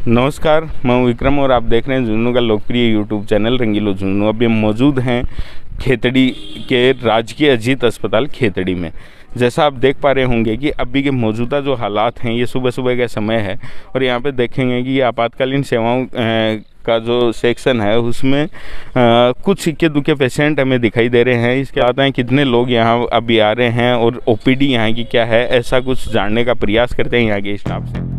नमस्कार, मैं विक्रम और आप देख रहे हैं झुंझुनू का लोकप्रिय यूट्यूब चैनल रंगीलो झुंझुनू। अभी हम मौजूद हैं खेतड़ी के राजकीय अजीत अस्पताल खेतड़ी में। जैसा आप देख पा रहे होंगे कि अभी के मौजूदा जो हालात हैं, ये सुबह सुबह का समय है और यहाँ पे देखेंगे कि ये आपातकालीन सेवाओं का जो सेक्शन है उसमें कुछ इक्के दुक्के पेशेंट हमें दिखाई दे रहे हैं। इसके बाद हैं कितने लोग यहाँ अभी आ रहे हैं और ओपीडी यहाँ की क्या है, ऐसा कुछ जानने का प्रयास करते हैं यहाँ के स्टाफ से।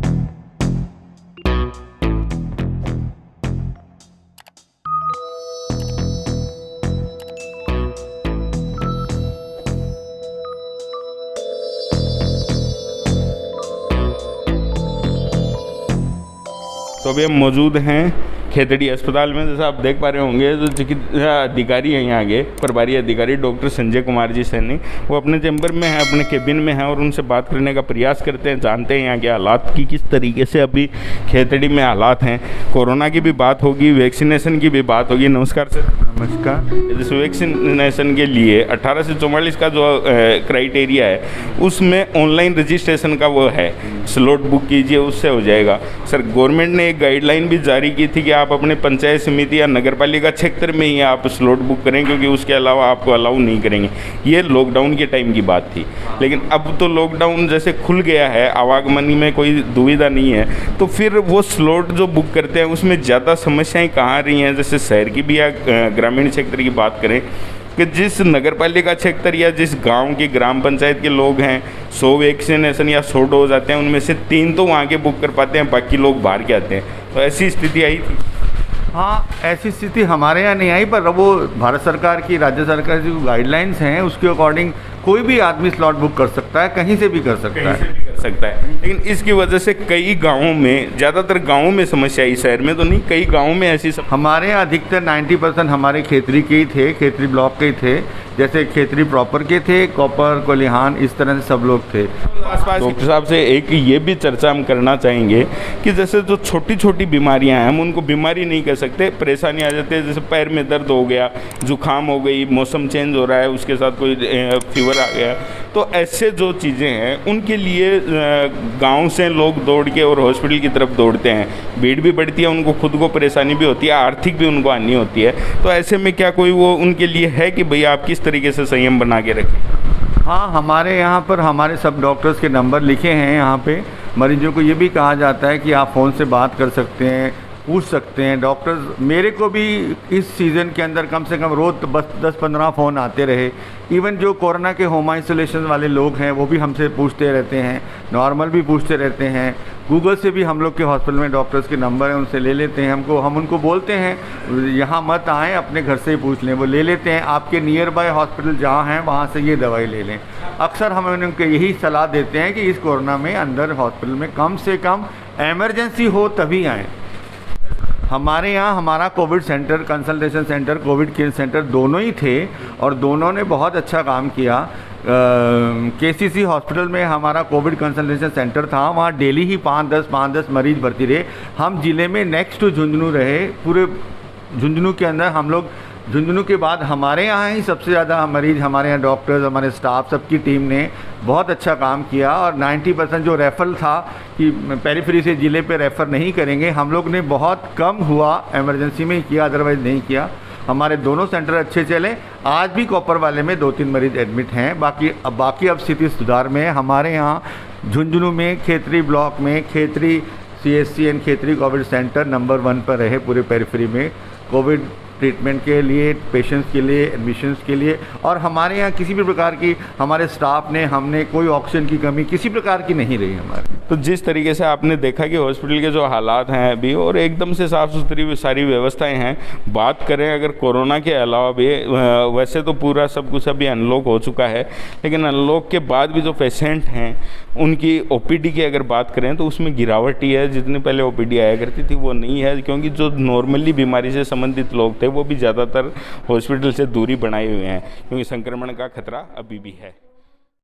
तो अभी हम मौजूद हैं खेतड़ी अस्पताल में। जैसा आप देख पा रहे होंगे, जो चिकित्सा अधिकारी हैं यहाँ के प्रभारी अधिकारी डॉक्टर संजय कुमार जी सैनी, वो अपने चैम्बर में हैं, अपने केबिन में हैं और उनसे बात करने का प्रयास करते हैं, जानते हैं यहाँ के हालात की किस तरीके से अभी खेतड़ी में हालात हैं। कोरोना की भी बात होगी, वैक्सीनेशन की भी बात होगी। नमस्कार सर। नमस्कार। जैसे वैक्सीनेशन के लिए 18 से 44 का जो क्राइटेरिया है, उसमें ऑनलाइन रजिस्ट्रेशन का वो है, स्लॉट बुक कीजिए, उससे हो जाएगा। सर, गवर्नमेंट ने एक गाइडलाइन भी जारी की थी कि आप अपने पंचायत समिति या नगर पालिका क्षेत्र में ही आप स्लॉट बुक करें, क्योंकि उसके अलावा आपको अलाउ नहीं करेंगे। ये लॉकडाउन के टाइम की बात थी, लेकिन अब तो लॉकडाउन जैसे खुल गया है, आवागमन में कोई दुविधा नहीं है, तो फिर वो स्लॉट जो बुक करते हैं उसमें ज़्यादा समस्याएं कहाँ आ रही हैं। जैसे शहर की भी या ग्रामीण क्षेत्र की बात करें कि जिस नगर पालिका क्षेत्र या जिस गांव की ग्राम पंचायत के लोग हैं, 100 वैक्सीनेशन या 100 डोज आते हैं, उनमें से 3 तो वहाँ के बुक कर पाते हैं, बाकी लोग बाहर के आते हैं। तो ऐसी स्थिति आई थी। हाँ, ऐसी स्थिति हमारे यहाँ नहीं आई, पर वो भारत सरकार की, राज्य सरकार की जो गाइडलाइंस हैं उसके अकॉर्डिंग कोई भी आदमी स्लॉट बुक कर सकता है, कहीं से भी कर सकता है। लेकिन इसकी वजह से कई गांवों में, ज़्यादातर गांवों में समस्या आई, शहर में तो नहीं, कई गांवों में ऐसी हमारे यहाँ अधिकतर 90% हमारे खेतरी के ही थे, खेतरी ब्लॉक के ही थे। जैसे खेतरी प्रॉपर के थे, कॉपर, कोलिहान, इस तरह से सब लोग थे। डॉक्टर साहब से एक ये भी चर्चा हम करना चाहेंगे कि जैसे जो छोटी छोटी बीमारियां हैं, हम उनको बीमारी नहीं कह सकते, परेशानी आ जाती है। जैसे पैर में दर्द हो गया, जुकाम हो गई, मौसम चेंज हो रहा है, उसके साथ कोई फीवर आ गया, तो ऐसे जो चीज़ें हैं उनके लिए गांव से लोग दौड़ के और हॉस्पिटल की तरफ दौड़ते हैं। भीड़ भी बढ़ती है, उनको खुद को परेशानी भी होती है, आर्थिक भी उनको हानि होती है। तो ऐसे में क्या कोई वो उनके लिए है कि भैया आप किस तरीके से संयम बना के रखें? हाँ, हमारे यहाँ पर हमारे सब डॉक्टर्स के नंबर लिखे हैं। यहाँ पे मरीजों को ये भी कहा जाता है कि आप फ़ोन से बात कर सकते हैं, पूछ सकते हैं। डॉक्टर्स, मेरे को भी इस सीज़न के अंदर कम से कम रोज़ 10-15 फ़ोन आते रहे। इवन जो कोरोना के होम आइसोलेशन वाले लोग हैं वो भी हमसे पूछते रहते हैं, नॉर्मल भी पूछते रहते हैं। गूगल से भी हम लोग के हॉस्पिटल में डॉक्टर्स के नंबर हैं, उनसे ले लेते हैं। हम उनको बोलते हैं यहाँ मत आएँ, अपने घर से ही पूछ लें। वो ले लेते हैं, आपके नियर बाय हॉस्पिटल जहाँ हैं वहाँ से ये दवाई ले लें। अक्सर हम उनको यही सलाह देते हैं कि इस कोरोना में अंदर हॉस्पिटल में कम से कम एमरजेंसी हो तभी आएँ। हमारे यहाँ हमारा Covid centre, consultation centre, Covid care centre दोनों ही थे और दोनों ने बहुत अच्छा काम किया। केसीसी हॉस्पिटल में हमारा कोविड कंसल्टेशन सेंटर था, वहाँ डेली ही 5-10 मरीज भर्ती रहे। हम ज़िले में नेक्स्ट टू झुंझुनू रहे। पूरे झुंझुनू के अंदर हम लोग, झुंझुनू के बाद हमारे यहाँ ही सबसे ज़्यादा मरीज, हमारे यहाँ डॉक्टर्स, हमारे स्टाफ, सबकी टीम ने बहुत अच्छा काम किया। और 90% जो रेफर था कि पेरिफेरी से ज़िले पे रेफ़र नहीं करेंगे, हम लोग ने बहुत कम हुआ, इमरजेंसी में ही किया, अदरवाइज़ नहीं किया। हमारे दोनों सेंटर अच्छे चले। आज भी कॉपर वाले में 2-3 मरीज एडमिट हैं। बाकी अब स्थिति सुधार में है। हमारे यहाँ झुंझुनू में खेतरी ब्लॉक में Khetri CSC and Khetri Covid centre number 1 पर रहे पूरे पेरिफेरी में, कोविड ट्रीटमेंट के लिए, पेशेंट्स के लिए, एडमिशन्स के लिए। और हमारे यहाँ किसी भी प्रकार की, हमारे स्टाफ ने, हमने कोई ऑक्सीजन की कमी किसी प्रकार की नहीं रही हमारे। तो जिस तरीके से आपने देखा कि हॉस्पिटल के जो हालात हैं अभी, और एकदम से साफ़ सुथरी सारी व्यवस्थाएं हैं। बात करें अगर कोरोना के अलावा भी, वैसे तो पूरा सब कुछ अभी अनलॉक हो चुका है, लेकिन अनलॉक के बाद भी जो पेशेंट हैं उनकी OPD की अगर बात करें तो उसमें गिरावट ही है। जितनी पहले OPD आया करती थी वो नहीं है, क्योंकि जो नॉर्मली बीमारी से संबंधित लोग थे वो भी ज़्यादातर हॉस्पिटल से दूरी बनाए हुए हैं, क्योंकि संक्रमण का खतरा अभी भी है।